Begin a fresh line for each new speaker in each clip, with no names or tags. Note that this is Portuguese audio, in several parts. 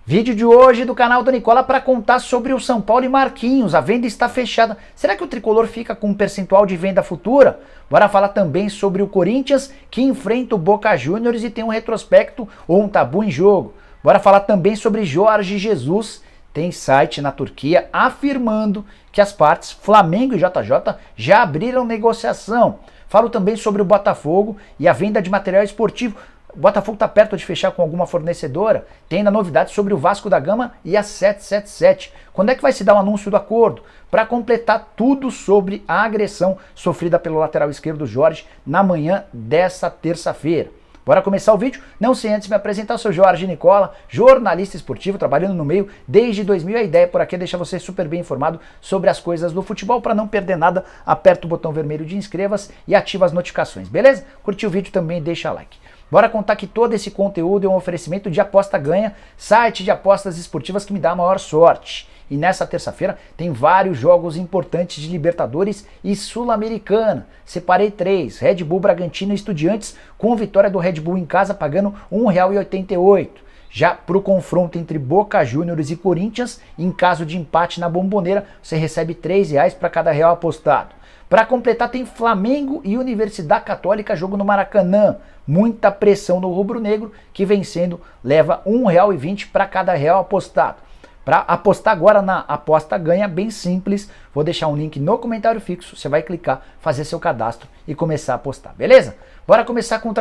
Vídeo de hoje do canal do Nicola para contar sobre o São Paulo e Marquinhos. A venda está fechada. Será que o tricolor fica com um percentual de venda futura? Bora falar também sobre o Corinthians que enfrenta o Boca Juniors e tem um retrospecto ou um tabu em jogo. Bora falar também sobre Jorge Jesus. Tem site na Turquia afirmando que as partes, Flamengo e JJ, já abriram negociação. Falo também sobre o Botafogo e a venda de material esportivo. O Botafogo está perto de fechar com alguma fornecedora. Tem ainda novidades sobre o Vasco da Gama e a 777. Quando é que vai se dar o anúncio do acordo? Para completar tudo sobre a agressão sofrida pelo lateral esquerdo Jorge na manhã dessa terça-feira. Bora começar o vídeo? Não sem antes me apresentar, eu sou Jorge Nicola, jornalista esportivo, trabalhando no meio desde 2000. A ideia por aqui é deixar você super bem informado sobre as coisas do futebol. Para não perder nada, aperta o botão vermelho de inscreva-se e ativa as notificações, beleza? Curtiu o vídeo também, deixa like. Bora contar que todo esse conteúdo é um oferecimento de Aposta Ganha, site de apostas esportivas que me dá a maior sorte. E nessa terça-feira tem vários jogos importantes de Libertadores e Sul-Americana. Separei 3, Red Bull, Bragantino e Estudiantes, com vitória do Red Bull em casa pagando R$ 1,88. Já para o confronto entre Boca Juniors e Corinthians, em caso de empate na Bomboneira, você recebe R$ 3 para cada real apostado. Para completar, tem Flamengo e Universidade Católica, jogo no Maracanã. Muita pressão no rubro-negro, que vencendo leva R$ 1,20 para cada real apostado. Para apostar agora na Aposta Ganha, bem simples, vou deixar um link no comentário fixo, você vai clicar, fazer seu cadastro e começar a apostar, beleza? Bora começar com o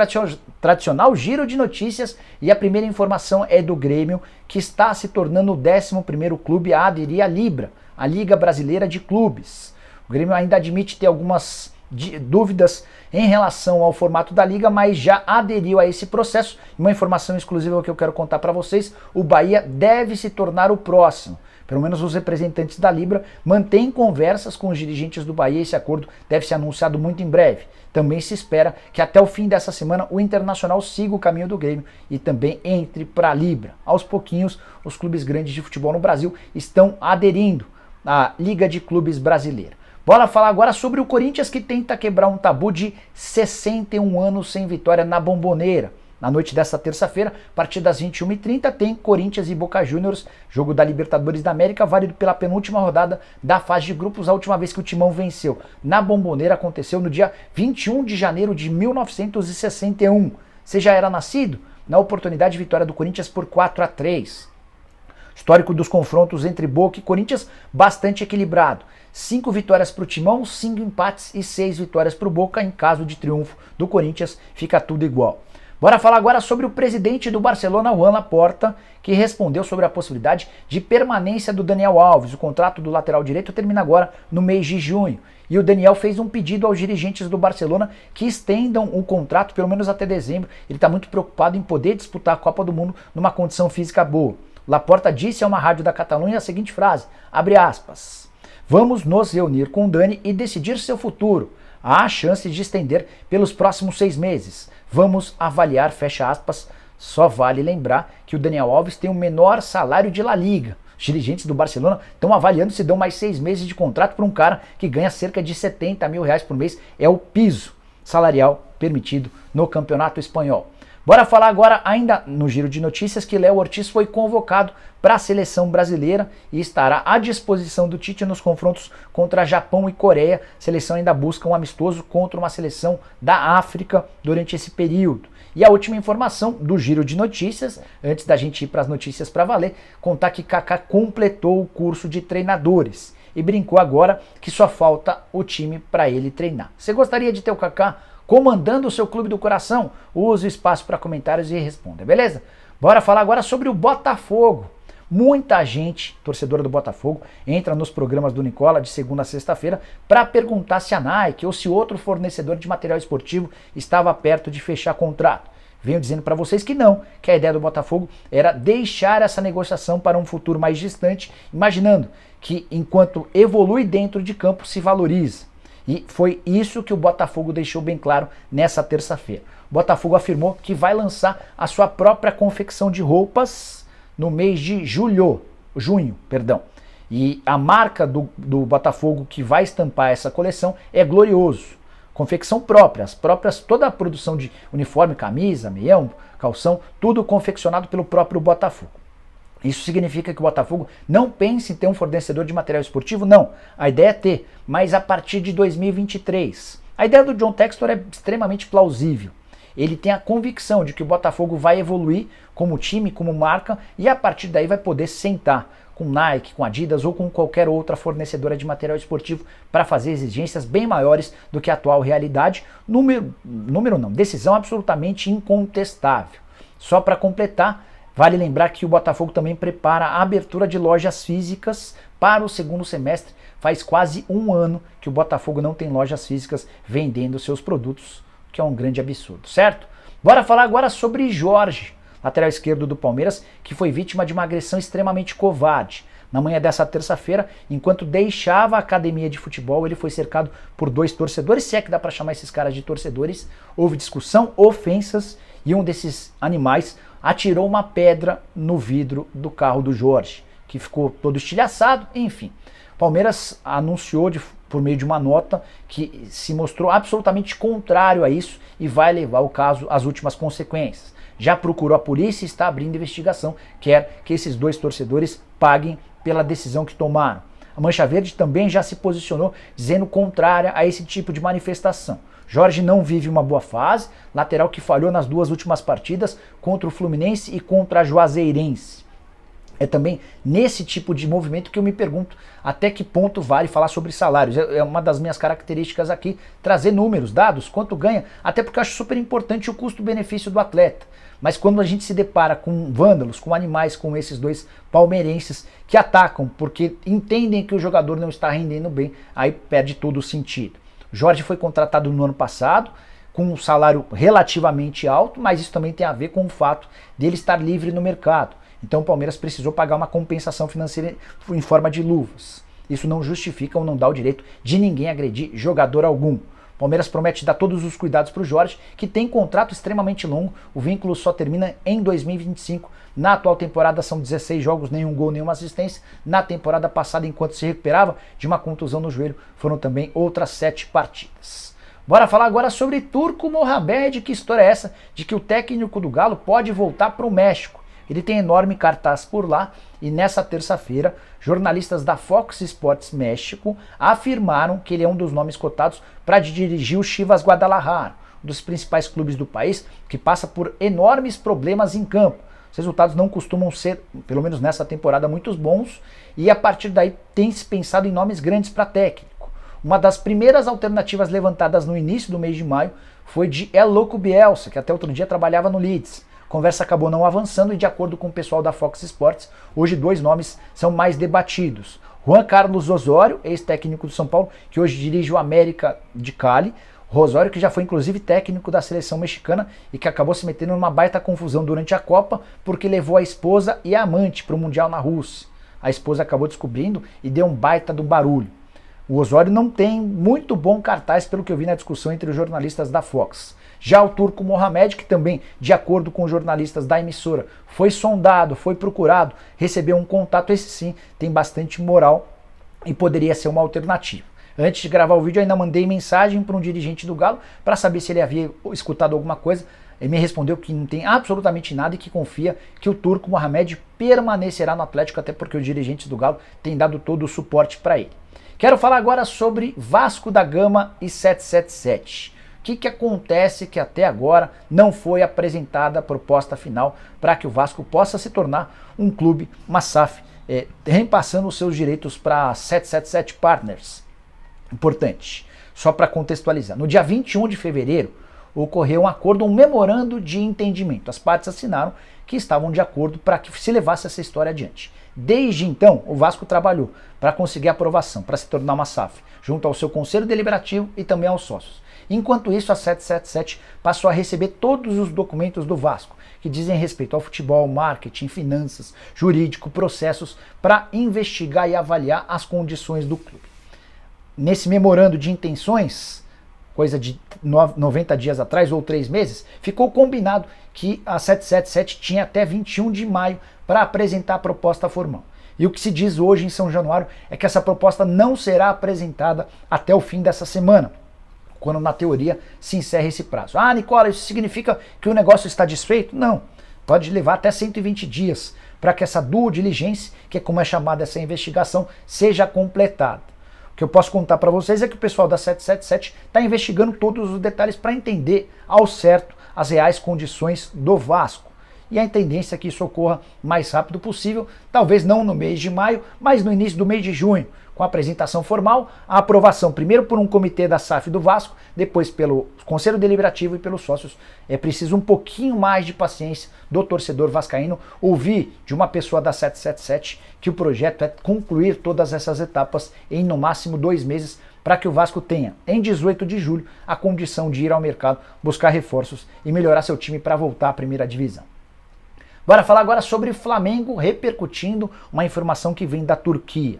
tradicional giro de notícias e a primeira informação é do Grêmio, que está se tornando o 11º clube a aderir à Libra, a Liga Brasileira de Clubes. O Grêmio ainda admite ter algumas dúvidas em relação ao formato da liga, mas já aderiu a esse processo. Uma informação exclusiva que eu quero contar para vocês: o Bahia deve se tornar o próximo. Pelo menos os representantes da Libra mantêm conversas com os dirigentes do Bahia. Esse acordo deve ser anunciado muito em breve. Também se espera que até o fim dessa semana o Internacional siga o caminho do Grêmio e também entre para a Libra. Aos pouquinhos, os clubes grandes de futebol no Brasil estão aderindo à Liga de Clubes Brasileira. Bora falar agora sobre o Corinthians, que tenta quebrar um tabu de 61 anos sem vitória na Bomboneira. Na noite dessa terça-feira, a partir das 21h30, tem Corinthians e Boca Juniors, jogo da Libertadores da América, válido pela penúltima rodada da fase de grupos. A última vez que o Timão venceu na Bomboneira aconteceu no dia 21 de janeiro de 1961. Você já era nascido? Na oportunidade, vitória do Corinthians por 4-3. Histórico dos confrontos entre Boca e Corinthians, bastante equilibrado. 5 vitórias para o Timão, 5 empates e 6 vitórias para o Boca. Em caso de triunfo do Corinthians, fica tudo igual. Bora falar agora sobre o presidente do Barcelona, Joan Laporta, que respondeu sobre a possibilidade de permanência do Daniel Alves. O contrato do lateral direito termina agora no mês de junho. E o Daniel fez um pedido aos dirigentes do Barcelona que estendam o contrato pelo menos até dezembro. Ele está muito preocupado em poder disputar a Copa do Mundo numa condição física boa. Laporta disse a uma rádio da Catalunha a seguinte frase, abre aspas: "Vamos nos reunir com o Dani e decidir seu futuro. Há chances de estender pelos próximos 6 meses. Vamos avaliar", fecha aspas. Só vale lembrar que o Daniel Alves tem o menor salário de La Liga. Os dirigentes do Barcelona estão avaliando se dão mais 6 meses de contrato para um cara que ganha cerca de R$70 mil por mês. É o piso salarial permitido no Campeonato Espanhol. Bora falar agora, ainda no giro de notícias, que Léo Ortiz foi convocado para a seleção brasileira e estará à disposição do Tite nos confrontos contra Japão e Coreia. A seleção ainda busca um amistoso contra uma seleção da África durante esse período. E a última informação do giro de notícias, antes da gente ir para as notícias para valer, contar que Kaká completou o curso de treinadores e brincou agora que só falta o time para ele treinar. Você gostaria de ter o Kaká comandando o seu clube do coração? Use o espaço para comentários e responda, beleza? Bora falar agora sobre o Botafogo. Muita gente, torcedora do Botafogo, entra nos programas do Nicola de segunda a sexta-feira para perguntar se a Nike ou se outro fornecedor de material esportivo estava perto de fechar contrato. Venho dizendo para vocês que não, que a ideia do Botafogo era deixar essa negociação para um futuro mais distante, imaginando que enquanto evolui dentro de campo se valoriza. E foi isso que o Botafogo deixou bem claro nessa terça-feira. O Botafogo afirmou que vai lançar a sua própria confecção de roupas no mês de junho. E a marca do Botafogo que vai estampar essa coleção é Glorioso. Confecção própria, toda a produção de uniforme, camisa, meião, calção, tudo confeccionado pelo próprio Botafogo. Isso significa que o Botafogo não pensa em ter um fornecedor de material esportivo? Não. A ideia é ter, mas a partir de 2023. A ideia do John Textor é extremamente plausível. Ele tem a convicção de que o Botafogo vai evoluir como time, como marca, e a partir daí vai poder sentar com Nike, com Adidas ou com qualquer outra fornecedora de material esportivo para fazer exigências bem maiores do que a atual realidade. Decisão absolutamente incontestável. Só para completar, vale lembrar que o Botafogo também prepara a abertura de lojas físicas para o segundo semestre. Faz quase um ano que o Botafogo não tem lojas físicas vendendo seus produtos, que é um grande absurdo, certo? Bora falar agora sobre Jorge, lateral esquerdo do Palmeiras, que foi vítima de uma agressão extremamente covarde. Na manhã dessa terça-feira, enquanto deixava a academia de futebol, ele foi cercado por 2 torcedores, se é que dá para chamar esses caras de torcedores. Houve discussão, ofensas, e um desses animais atirou uma pedra no vidro do carro do Jorge, que ficou todo estilhaçado, enfim. Palmeiras anunciou por meio de uma nota que se mostrou absolutamente contrário a isso e vai levar o caso às últimas consequências. Já procurou a polícia e está abrindo investigação, quer que esses 2 torcedores paguem pela decisão que tomaram. A Mancha Verde também já se posicionou dizendo contrária a esse tipo de manifestação. Jorge não vive uma boa fase, lateral que falhou nas 2 últimas partidas contra o Fluminense e contra a Juazeirense. É também nesse tipo de movimento que eu me pergunto até que ponto vale falar sobre salários. É uma das minhas características aqui, trazer números, dados, quanto ganha, até porque eu acho super importante o custo-benefício do atleta. Mas quando a gente se depara com vândalos, com animais como esses 2 palmeirenses que atacam porque entendem que o jogador não está rendendo bem, aí perde todo o sentido. Jorge foi contratado no ano passado, com um salário relativamente alto, mas isso também tem a ver com o fato dele estar livre no mercado. Então o Palmeiras precisou pagar uma compensação financeira em forma de luvas. Isso não justifica ou não dá o direito de ninguém agredir jogador algum. O Palmeiras promete dar todos os cuidados para o Jorge, que tem contrato extremamente longo. O vínculo só termina em 2025. Na atual temporada são 16 jogos, nenhum gol, nenhuma assistência. Na temporada passada, enquanto se recuperava de uma contusão no joelho, foram também outras 7 partidas. Bora falar agora sobre Turco Mohamed. Que história é essa de que o técnico do Galo pode voltar para o México? Ele tem enorme cartaz por lá e nessa terça-feira, jornalistas da Fox Sports México afirmaram que ele é um dos nomes cotados para dirigir o Chivas Guadalajara, um dos principais clubes do país, que passa por enormes problemas em campo. Os resultados não costumam ser, pelo menos nessa temporada, muito bons, e a partir daí tem se pensado em nomes grandes para técnico. Uma das primeiras alternativas levantadas no início do mês de maio foi de El Loco Bielsa, que até outro dia trabalhava no Leeds. A conversa acabou não avançando e, de acordo com o pessoal da Fox Sports, hoje 2 nomes são mais debatidos. Juan Carlos Osório, ex-técnico do São Paulo, que hoje dirige o América de Cali. Osório, que já foi inclusive técnico da seleção mexicana e que acabou se metendo numa baita confusão durante a Copa porque levou a esposa e a amante para o Mundial na Rússia. A esposa acabou descobrindo e deu um baita do barulho. O Osório não tem muito bom cartaz, pelo que eu vi na discussão entre os jornalistas da Fox. Já o Turco Mohamed, que também, de acordo com os jornalistas da emissora, foi sondado, foi procurado, recebeu um contato, esse sim tem bastante moral e poderia ser uma alternativa. Antes de gravar o vídeo, eu ainda mandei mensagem para um dirigente do Galo para saber se ele havia escutado alguma coisa. Ele me respondeu que não tem absolutamente nada e que confia que o Turco Mohamed permanecerá no Atlético, até porque os dirigentes do Galo têm dado todo o suporte para ele. Quero falar agora sobre Vasco da Gama e 777. O que acontece que até agora não foi apresentada a proposta final para que o Vasco possa se tornar um clube, uma SAF, repassando os seus direitos para 777 Partners. Importante, só para contextualizar. No dia 21 de fevereiro, ocorreu um acordo, um memorando de entendimento. As partes assinaram que estavam de acordo para que se levasse essa história adiante. Desde então, o Vasco trabalhou para conseguir aprovação, para se tornar uma SAF, junto ao seu conselho deliberativo e também aos sócios. Enquanto isso, a 777 passou a receber todos os documentos do Vasco, que dizem respeito ao futebol, marketing, finanças, jurídico, processos, para investigar e avaliar as condições do clube. Nesse memorando de intenções, coisa de 90 dias atrás ou 3 meses, ficou combinado que a 777 tinha até 21 de maio para apresentar a proposta formal. E o que se diz hoje em São Januário é que essa proposta não será apresentada até o fim dessa semana, quando na teoria se encerra esse prazo. Ah, Nicola, isso significa que o negócio está desfeito? Não, pode levar até 120 dias para que essa due diligence, que é como é chamada essa investigação, seja completada. O que eu posso contar para vocês é que o pessoal da 777 está investigando todos os detalhes para entender ao certo as reais condições do Vasco. E a tendência é que isso ocorra o mais rápido possível, talvez não no mês de maio, mas no início do mês de junho, com a apresentação formal, a aprovação primeiro por um comitê da SAF do Vasco, depois pelo Conselho Deliberativo e pelos sócios. É preciso um pouquinho mais de paciência do torcedor vascaíno, ouvir de uma pessoa da 777 que o projeto é concluir todas essas etapas em no máximo 2 meses, para que o Vasco tenha, em 18 de julho, a condição de ir ao mercado, buscar reforços e melhorar seu time para voltar à primeira divisão. Bora falar agora sobre o Flamengo repercutindo uma informação que vem da Turquia.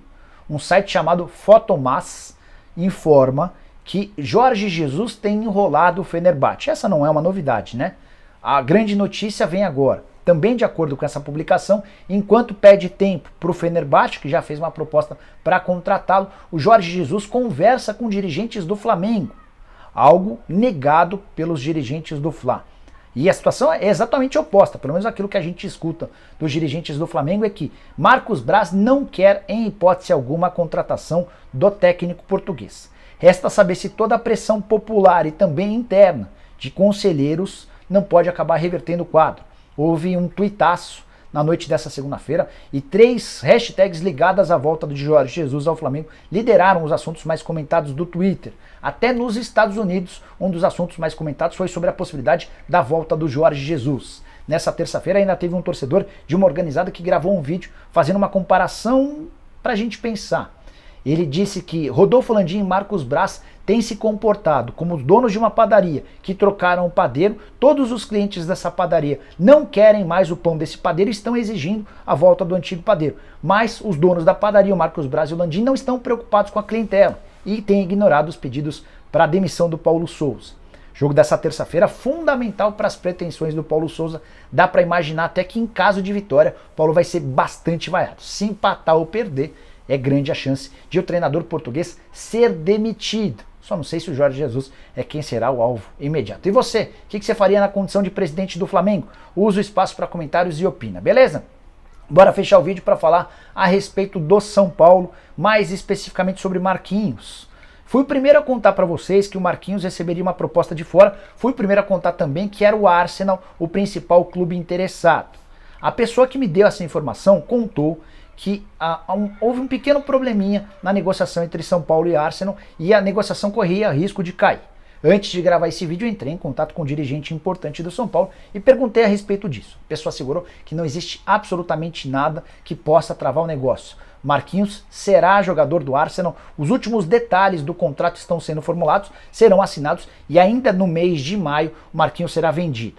Um site chamado Fotomas informa que Jorge Jesus tem enrolado o Fenerbahçe. Essa não é uma novidade, né? A grande notícia vem agora. Também de acordo com essa publicação, enquanto pede tempo para o Fenerbahçe, que já fez uma proposta para contratá-lo, o Jorge Jesus conversa com dirigentes do Flamengo. Algo negado pelos dirigentes do Fla. E a situação é exatamente oposta, pelo menos aquilo que a gente escuta dos dirigentes do Flamengo é que Marcos Braz não quer, em hipótese alguma, a contratação do técnico português. Resta saber se toda a pressão popular e também interna de conselheiros não pode acabar revertendo o quadro. Houve um tuitaço na noite dessa segunda-feira e 3 hashtags ligadas à volta de Jorge Jesus ao Flamengo lideraram os assuntos mais comentados do Twitter. Até nos Estados Unidos, um dos assuntos mais comentados foi sobre a possibilidade da volta do Jorge Jesus. Nessa terça-feira ainda teve um torcedor de uma organizada que gravou um vídeo fazendo uma comparação para a gente pensar. Ele disse que Rodolfo Landim e Marcos Braz têm se comportado como donos de uma padaria que trocaram o padeiro. Todos os clientes dessa padaria não querem mais o pão desse padeiro e estão exigindo a volta do antigo padeiro. Mas os donos da padaria, o Marcos Braz e o Landim, não estão preocupados com a clientela e têm ignorado os pedidos para a demissão do Paulo Souza. Jogo dessa terça-feira fundamental para as pretensões do Paulo Souza. Dá para imaginar até que em caso de vitória, o Paulo vai ser bastante vaiado. Se empatar ou perder, é grande a chance de o treinador português ser demitido. Só não sei se o Jorge Jesus é quem será o alvo imediato. E você? O que você faria na condição de presidente do Flamengo? Usa o espaço para comentários e opina, beleza? Bora fechar o vídeo para falar a respeito do São Paulo, mais especificamente sobre Marquinhos. Fui o primeiro a contar para vocês que o Marquinhos receberia uma proposta de fora. Fui o primeiro a contar também que era o Arsenal o principal clube interessado. A pessoa que me deu essa informação contou que houve um pequeno probleminha na negociação entre São Paulo e Arsenal e a negociação corria risco de cair. Antes de gravar esse vídeo, eu entrei em contato com um dirigente importante do São Paulo e perguntei a respeito disso. A pessoa assegurou que não existe absolutamente nada que possa travar o negócio. Marquinhos será jogador do Arsenal, os últimos detalhes do contrato estão sendo formulados, serão assinados e ainda no mês de maio o Marquinhos será vendido.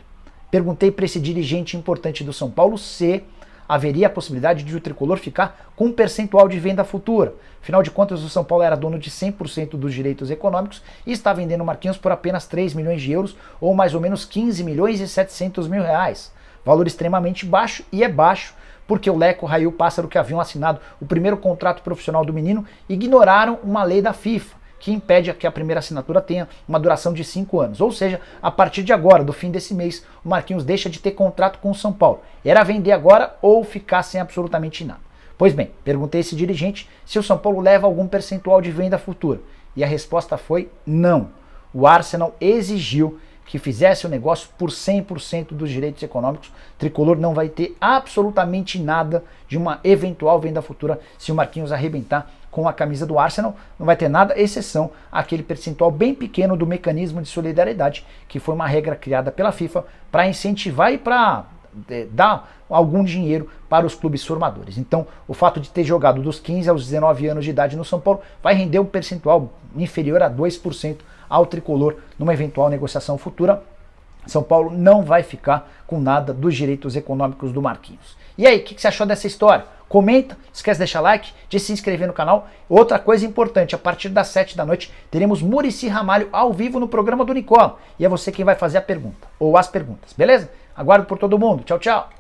Perguntei para esse dirigente importante do São Paulo se haveria a possibilidade de o tricolor ficar com um percentual de venda futura. Afinal de contas, o São Paulo era dono de 100% dos direitos econômicos e está vendendo o Marquinhos por apenas 3 milhões de euros, ou mais ou menos 15 milhões e 700 mil reais. Valor extremamente baixo, e é baixo porque o Leco, Raí e o Pássaro, que haviam assinado o primeiro contrato profissional do menino, ignoraram uma lei da FIFA, que impede que a primeira assinatura tenha uma duração de 5 anos. Ou seja, a partir de agora, do fim desse mês, o Marquinhos deixa de ter contrato com o São Paulo. Era vender agora ou ficar sem absolutamente nada. Pois bem, perguntei a esse dirigente se o São Paulo leva algum percentual de venda futura. E a resposta foi não. O Arsenal exigiu que fizesse o negócio por 100% dos direitos econômicos. O tricolor não vai ter absolutamente nada de uma eventual venda futura se o Marquinhos arrebentar com a camisa do Arsenal. Não vai ter nada, exceção aquele percentual bem pequeno do mecanismo de solidariedade, que foi uma regra criada pela FIFA para incentivar e para dar algum dinheiro para os clubes formadores. Então, o fato de ter jogado dos 15 aos 19 anos de idade no São Paulo vai render um percentual inferior a 2% ao tricolor numa eventual negociação futura. São Paulo não vai ficar com nada dos direitos econômicos do Marquinhos. E aí, o que você achou dessa história? Comenta, esquece de deixar like, de se inscrever no canal. Outra coisa importante, a partir das 7 da noite teremos Muricy Ramalho ao vivo no programa do Nicola. E é você quem vai fazer a pergunta, ou as perguntas, beleza? Aguardo por todo mundo. Tchau, tchau!